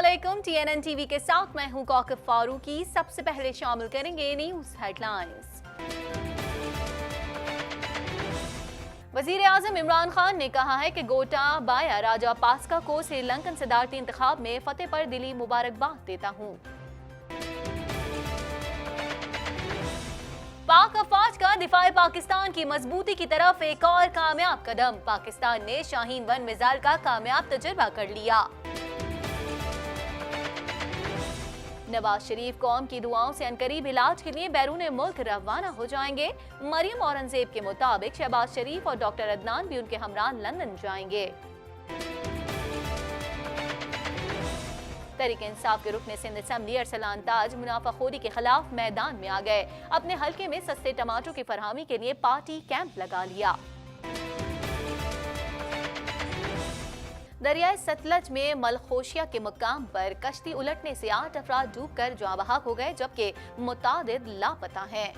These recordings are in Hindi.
अस्सलामुअलैकुम। TNN टीवी के साथ मैं हूं कौकब फारूकी। सबसे पहले शामिल करेंगे न्यूज हेडलाइंस। वजीर आजम इमरान खान ने कहा है कि गोटाबाया राजापाक्सा को श्रीलंकन सदारती इंतखाब में फतेह पर दिली मुबारकबाद देता हूं। पाक अफवाज का दिफाए पाकिस्तान की मजबूती की तरफ एक और कामयाब कदम। पाकिस्तान ने शाहीन-1 मिसाइल का कामयाब तजुर्बा कर लिया। नवाज शरीफ कौम की दुआओं से अनकरीब इलाज के लिए बैरून मुल्क रवाना हो जाएंगे। मरियम औरंगजेब के मुताबिक शहबाज शरीफ और डॉक्टर अदनान भी उनके हमरा लंदन जाएंगे। तहरीक इंसाफ के रुकने सिंध असेंबली अरसलान ताज मुनाफाखोरी के खिलाफ मैदान में आ गए। अपने हल्के में सस्ते टमाटरों की फरहमी के लिए पार्टी कैंप लगा लिया। दरियाए सतलज में मलखोशिया के मुकाम पर कश्ती उलटने से 8 अफराद डूबकर जाँ बहक हो गए, जबकि मुतादिद लापता हैं।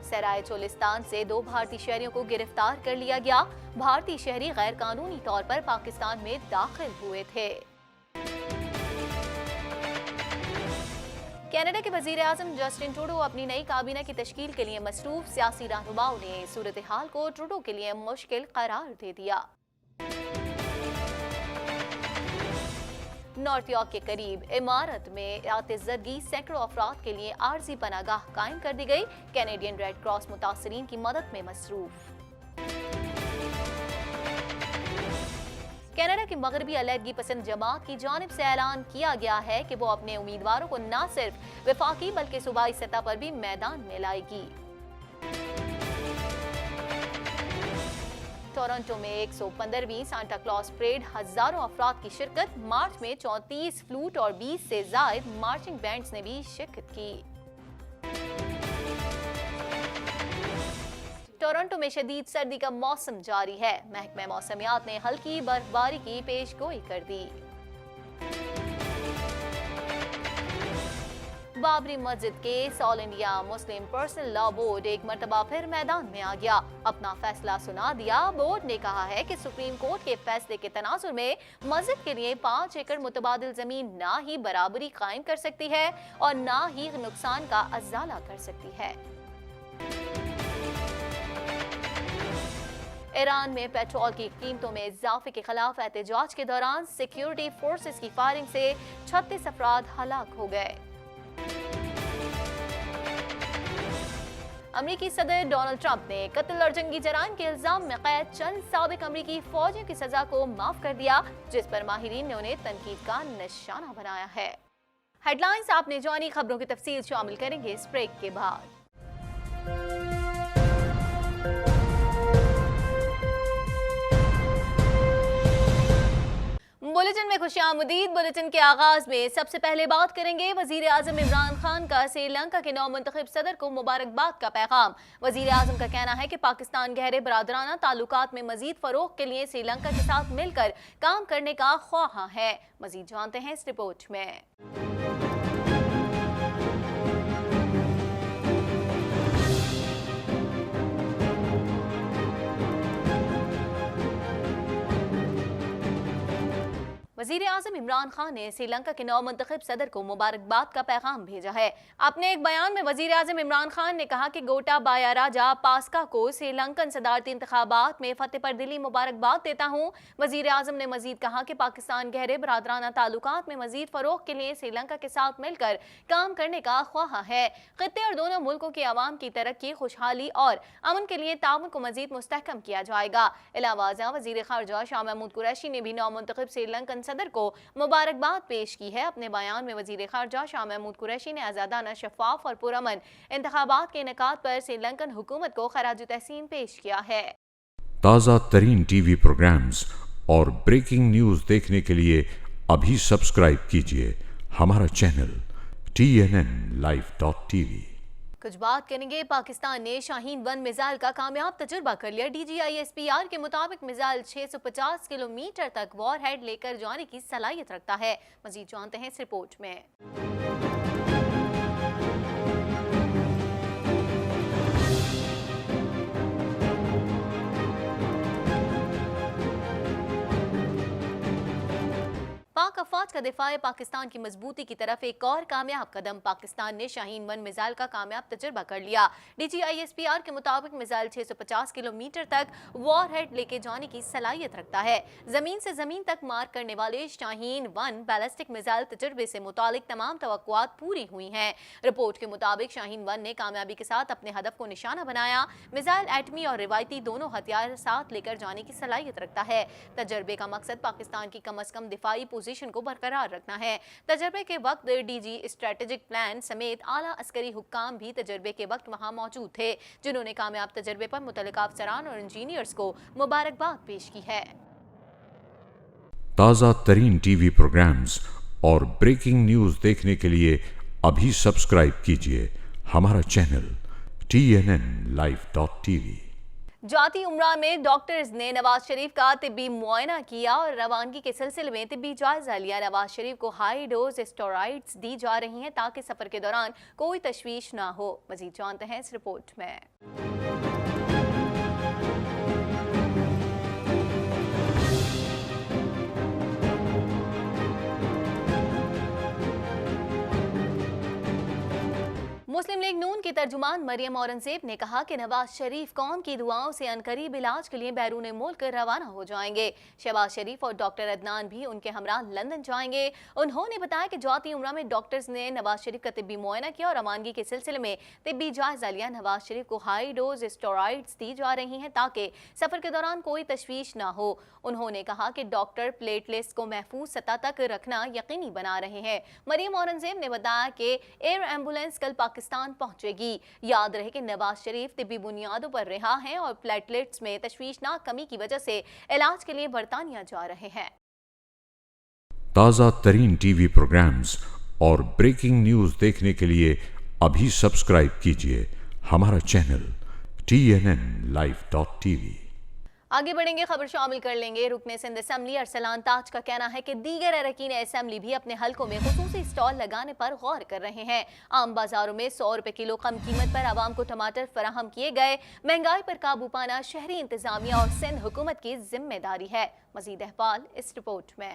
सराय चोलिस्तान से 2 भारतीय शहरियों को गिरफ्तार कर लिया गया। भारतीय शहरी गैर कानूनी तौर पर पाकिस्तान में दाखिल हुए थे। कनाडा के वजीर आजम जस्टिन ट्रूडो अपनी नई काबीना की तश्कील के लिए मसरूफ। सियासी रहनुमाओं ने सूरत हाल को ट्रूडो के लिए मुश्किल करार दे दिया। नॉर्थ यॉर्क के करीब इमारत में आतिशज़दगी सैकड़ों अफराद के लिए आर्जी पनागाह कायम कर दी गई। कैनेडियन रेड क्रॉस मुतासरीन की मदद में मसरूफ। कनाडा की मगरबी अलहदगी पसंद जमात की जानिब से ऐलान किया गया है कि वो अपने उम्मीदवारों को न सिर्फ वफाकी बल्कि सूबाई सतह पर भी मैदान में लाएगी। टोरंटो में 115वीं सांता क्लॉज परेड, हजारों अफराद की शिरकत। मार्च में 34 फ्लूट और 20 से जायद मार्चिंग बैंड्स ने भी शिरकत की। टोरंटो में शदीद सर्दी का मौसम जारी है। महकमा मौसमियात ने हल्की बर्फबारी की पेशगोई कर दी। बाबरी मस्जिद case all India Muslim personal law board एक मरतबा फिर मैदान में आ गया। अपना फैसला सुना दिया। बोर्ड ने कहा है कि सुप्रीम कोर्ट के फैसले के तनाजुर में मस्जिद के लिए 5 एकड़ मुतबादिल जमीन ना ही बराबरी कायम कर सकती है और ना ही नुकसान का अजाला कर सकती है। ईरान में पेट्रोल की कीमतों में इजाफे के खिलाफ एहतजाज के दौरान सिक्योरिटी फोर्सेस की फायरिंग से 36 अफराद हलाक हो गए। अमेरिकी सदर डोनाल्ड ट्रंप ने कत्ल और जंगी जराइम के इल्जाम में कैद चंद साबिक अमेरिकी फौजियों की सजा को माफ कर दिया, जिस पर माहिरीन ने उन्हें तनकीद का निशाना बनाया है। हेडलाइंस आपने जानी, खबरों की तफसील शामिल करेंगे इस ब्रेक के बाद। बुलेटिन में खुशामदीद। बुलेटिन के आगाज में सबसे पहले बात करेंगे वजीर आजम इमरान खान का श्रीलंका के नौमुंतखब सदर को मुबारकबाद का पैगाम। वजीर आजम का कहना है कि पाकिस्तान गहरे बरादराना ताल्लुकात में मजीद फरोग के लिए श्रीलंका के साथ मिलकर काम करने का ख्वाहा है। मजीद जानते हैं इस रिपोर्ट में। वजीर आजम इमरान खान ने श्रीलंका के नौमुंतखब सदर को मुबारकबाद का पैगाम भेजा है। अपने एक बयान में वजीर आजम इमरान खान ने कहा कि गोटाबाया राजापाक्सा को श्रीलंकन सदारती इंतखाबात में फतेह पर दिली मुबारकबाद देता हूँ। वजीर आजम ने मजीद कहा कि पाकिस्तान गहरे बरादराना ताल्लुकात में मजीद फरोग के लिए श्रीलंका के साथ मिलकर काम करने का ख्वाहा है। खित्ते और दोनों मुल्कों के अवाम की तरक्की, खुशहाली और अमन के लिए ताउन को मजीद मुस्तहकम किया जाएगा। इलावाजा वजीर खारजा शाह महमूद कुरैशी ने भी नौमुंतखब श्रीलंकन सदर को मुबारकबाद पेश की है। अपने बयान में वजीर खारजा शाह महमूद कुरैशी ने आजादाना, शफाफ और पुरअमन इंतखाबात के इनेकाद पर श्रीलंकन हुकूमत को खराज तहसीन पेश किया है। ताज़ा तरीन टीवी प्रोग्राम्स और ब्रेकिंग न्यूज देखने के लिए अभी सब्सक्राइब कीजिए हमारा चैनल TNNlive.tv। कुछ बात करेंगे। पाकिस्तान ने शाहीन-1 मिसाइल का कामयाब तजुर्बा कर लिया। DGISPR के मुताबिक मिसाइल 650 किलोमीटर तक वॉरहेड लेकर जाने की सलाहियत रखता है। मजीद जानते हैं इस रिपोर्ट में। का दिफा पाकिस्तान की मजबूती की तरफ एक और कामयाब कदम। पाकिस्तान ने शाहीन-1 मिसाइल का कामयाब तजुर्बा कर लिया। DGISPR के मुताबिक मिसाइल 650 किलोमीटर तक वॉरहेड लेके जाने की सलाहियत रखता है। जमीन से जमीन तक मार करने वाले शाहीन-1 बैलिस्टिक मिसाइल तजुर्बे से मुतालिक तमाम तवक्कुआत पूरी हुई हैं। रिपोर्ट के मुताबिक शाहीन-1 ने कामयाबी के साथ अपने हदफ को निशाना बनाया। मिसाइल एटमी और रिवायती दोनों हथियार साथ लेकर जाने की सलाहियत रखता है। तजर्बे का मकसद पाकिस्तान की कम अज कम दिफाई पोजीशन को बरकरार रखना है। तजर्बे के वक्त DG स्ट्रेटेजिक प्लान समेत आला अस्करी हुक्काम भी तजर्बे के वक्त वहां मौजूद थे, जिन्होंने कामयाब तजर्बे पर मुतल्लिका अफसरान और इंजीनियर्स को मुबारकबाद पेश की है। ताज़ा तरीन टीवी प्रोग्राम्स और ब्रेकिंग न्यूज़ देखने के लिए अभी सब्सक्राइब कीजिए हमारा चैनल TNNlive.tv। जाती उम्रा में डॉक्टर्स ने नवाज शरीफ का तिब्बी मुआयना किया और रवानगी के सिलसिले में तिब्बी जायजा लिया। नवाज शरीफ को हाई डोज स्टेरॉइड्स दी जा रही हैं ताकि सफर के दौरान कोई तशवीश ना हो। मजीद जानते हैं इस रिपोर्ट में। मुस्लिम लीग नून की तर्जुमान मरियम औरंगजेब ने कहा कि नवाज शरीफ कौम की दुआओं से अनकरीब इलाज के लिए बैरून मुल्क रवाना हो जाएंगे। शहबाज शरीफ और डॉक्टर अदनान भी उनके हमरा लंदन जाएंगे। उन्होंने बताया कि जाती उम्रा में डॉक्टर्स ने नवाज शरीफ का तिब्बी मुआयना किया और रवानगी के सिलसिले में तिब्बी जायजा लिया। नवाज शरीफ को हाई डोज स्टेरॉइड्स दी जा रही हैं ताकि सफर के दौरान कोई तशवीश ना हो। उन्होंने कहा कि डॉक्टर प्लेटलेट्स को महफूज सतह तक रखना यकीनी बना रहे हैं। मरियम औरंगजेब ने बताया कि एयर एम्बुलेंस कल पाकिस्तान पहुंचेगी। याद रहे कि नवाज शरीफ तिब्बी बुनियादों पर रिहा हैं और प्लेटलेट्स में तशवीशनाक कमी की वजह से इलाज के लिए बरतानिया जा रहे हैं। ताज़ा तरीन टीवी प्रोग्राम्स और ब्रेकिंग न्यूज़ देखने के लिए अभी सब्सक्राइब कीजिए हमारा चैनल TNNlive.tv। आगे बढ़ेंगे, खबर शामिल कर लेंगे। रुकने सिंध असम्बली अरसलान ताज का कहना है कि दीगर अरकान असम्बली भी अपने हलकों में खुसूसी स्टॉल लगाने पर गौर कर रहे हैं। आम बाजारों में 100 रुपए किलो कम कीमत पर आवाम को टमाटर फराहम किए गए। महंगाई पर काबू पाना शहरी इंतजामिया और सिंध हुकूमत की जिम्मेदारी है। मजीद अहवाल इस रिपोर्ट में।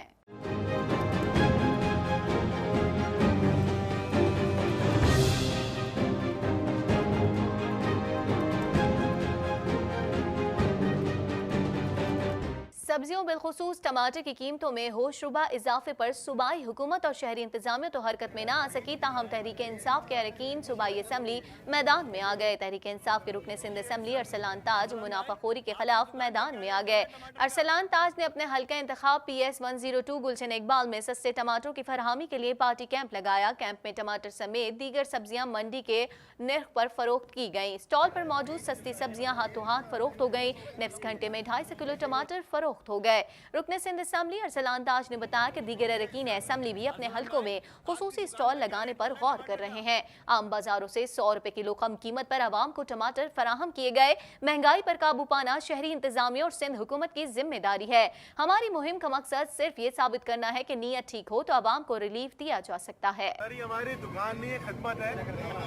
सब्जियों बिलखुसूस टमाटर की कीमतों में होशरुबा इजाफे पर सूबाई हुकूमत और शहरी इंतजामिया तो हरकत में ना आ सकी, ताहम तहरीक इंसाफ के अरकान सूबाई असम्बली मैदान में आ गए। तहरीक इंसाफ के रुकने सिंध असम्बली अरसलान ताज मुनाफाखोरी के खिलाफ मैदान में आ गए। अरसलान ताज ने अपने हल्का इंतखाब PS 102 गुलशन इकबाल में सस्ते टमाटरों की फरहमी के लिए पार्टी कैंप लगाया। कैंप में टमाटर समेत दीगर सब्जियां मंडी के निर्ख पर फरोख्त की गई। स्टॉल पर मौजूद सस्ती सब्जियां हाथों हाथ फरोख्त हो गई। नेफ्स घंटे में 250 किलो टमाटर फरोख्त हो गए। रुकने सिंध असम्बली अरसलान ताज ने बताया कि दीगर अरकान असम्बली भी अपने हलकों में खुसूसी स्टॉल लगाने पर गौर कर रहे हैं। आम बाजारों से 100 रुपए किलो कम कीमत पर आवाम को टमाटर फराहम किए गए। महंगाई पर काबू पाना शहरी इंतजामिया और सिंध हुकूमत की जिम्मेदारी है। हमारी मुहिम का मकसद सिर्फ ये साबित करना है कि नीयत ठीक हो तो आवाम को रिलीफ दिया जा सकता है। हमारी दुकान में खिदमत है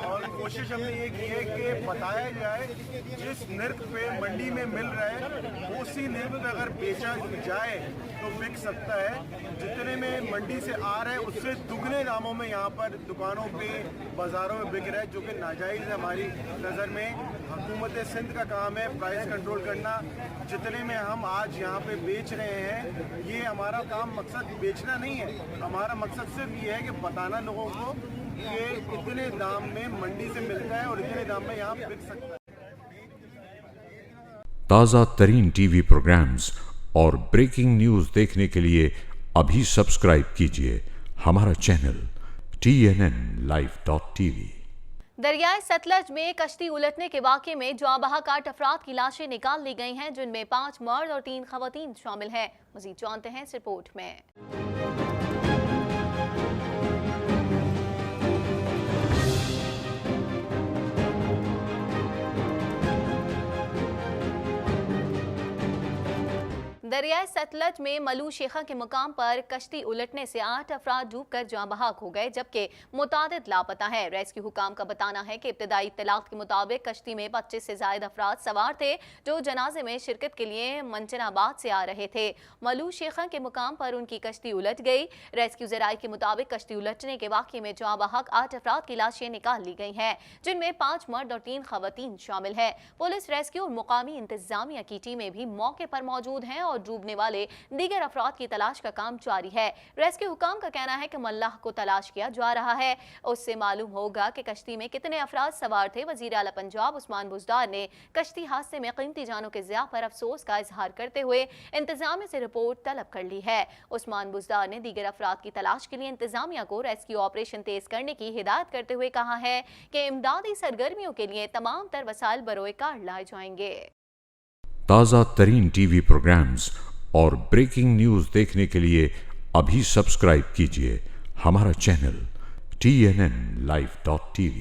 और कोशिश हमने ये की है कि बताया जाए जिस निर्ख पे मंडी में मिल रहा है उसी निर्ख पे अगर बेचा जाए तो बिक सकता है। जितने में मंडी से आ रहा है उससे दुगने दामों में यहाँ पर दुकानों पे बाजारों में बिक रहा है, जो कि नाजायज़ है। हमारी नज़र में हुकूमत सिंध का काम है प्राइस कंट्रोल करना। जितने में हम आज यहाँ पे बेच रहे हैं ये हमारा काम मकसद बेचना नहीं है, हमारा मकसद सिर्फ ये है कि बताना लोगों को कि इतने दाम में मंडी से मिलता है और इतने दाम में यहाँ बिक सकता है। ताज़ा तरीन टीवी प्रोग्राम्स और ब्रेकिंग न्यूज़ देखने के लिए अभी सब्सक्राइब कीजिए हमारा चैनल TNNlive.tv। दरियाए सतलज में कश्ती उलटने के वाक़े में जाँ बहक 8 अफराद की लाशें निकाल ली गई हैं, जिनमें 5 मर्द और 3 खवातीन शामिल हैं। मज़ीद जानते हैं इस रिपोर्ट में। दरियाए सतलज में मलू शेखा के मुकाम पर कश्ती उलटने से 8 अफराद डूबकर जाँ बहक हो गए, जबकि मुतादिद लापता है। रेस्क्यू हुकाम का बताना है कि इब्तदाई इत्तलात के मुताबिक कश्ती में 25 से ज्यादा अफराद सवार थे जो जनाजे में शिरकत के लिए मंचनाबाद से आ रहे थे। मलू शेखा के मुकाम पर उनकी कश्ती उलट गई। रेस्क्यू जराये के मुताबिक कश्ती उलटने के वाक़े में जाँ बहक 8 अफराद की लाशें निकाल ली गई हैं, जिनमें 5 मर्द और 3 खवातीन शामिल है। पुलिस, रेस्क्यू और मुकामी इंतजामिया की टीमें भी मौके पर मौजूद हैं और डूबने वाले दीगर अफराद की तलाश का काम जारी है। रेस्क्यू हुकाम का कहना है कि मल्लाह को तलाश किया जा रहा है, उससे मालूम होगा कि कश्ती में कितने अफराद सवार थे। वजीर आला पंजाब उस्मान बुज़दार ने कश्ती हादसे में कीमती जानों के ज़िया पर अफसोस का इजहार करते हुए इंतजामिया से रिपोर्ट तलब कर ली है। उस्मान बुज़दार ने दीगर अफराद की तलाश के लिए इंतजामिया को रेस्क्यू ऑपरेशन तेज करने की हिदायत करते हुए कहा है कि इमदादी सरगर्मियों के लिए तमाम तर वसाइल बरोए कार लाए जाएंगे। ताज़ा तरीन टीवी प्रोग्राम्स और ब्रेकिंग न्यूज़ देखने के लिए अभी सब्सक्राइब कीजिए हमारा चैनल TNNlive.tv।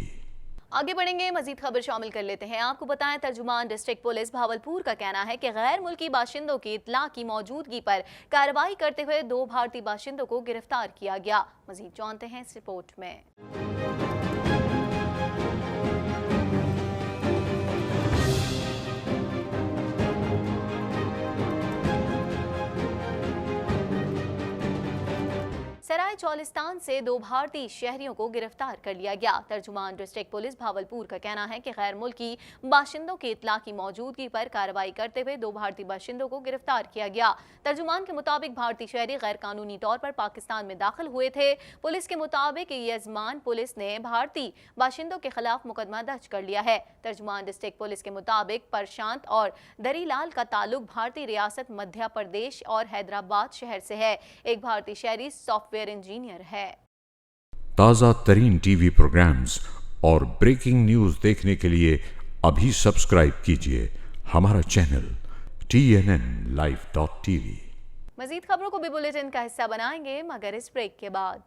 आगे बढ़ेंगे, मजीद खबर शामिल कर लेते हैं। आपको बताएं, तर्जुमान डिस्ट्रिक्ट पुलिस भावलपुर का कहना है कि गैर मुल्की बाशिंदों की इत्तला की मौजूदगी पर कार्रवाई करते हुए 2 भारतीय बाशिंदों को गिरफ्तार किया गया। मजीद जानते हैं इस रिपोर्ट में। सराय चौलिस्तान से 2 भारतीय शहरियों को गिरफ्तार कर लिया गया। तर्जुमान डिस्ट्रिक्ट पुलिस भावलपुर का कहना है कि गैर मुल्की बाशिंदों की इत्तला की मौजूदगी पर कार्रवाई करते हुए 2 भारतीय बाशिंदों को गिरफ्तार किया गया। तर्जुमान के मुताबिक भारतीय शहरी गैर कानूनी तौर पर पाकिस्तान में दाखिल हुए थे। पुलिस के मुताबिक यजमान पुलिस ने भारतीय बाशिंदों के खिलाफ मुकदमा दर्ज कर लिया है। तर्जुमान डिस्ट्रिक्ट पुलिस के मुताबिक प्रशांत और दरीलाल का ताल्लुक भारतीय रियासत मध्य प्रदेश और हैदराबाद शहर से है। एक भारतीय शहरी सॉफ्टवेयर इंजीनियर है। ताज़ा तरीन टीवी प्रोग्राम्स और ब्रेकिंग न्यूज़ देखने के लिए अभी सब्सक्राइब कीजिए हमारा चैनल TNNlive.tv। मजीद खबरों को भी बुलेटिन का हिस्सा बनाएंगे, मगर इस ब्रेक के बाद।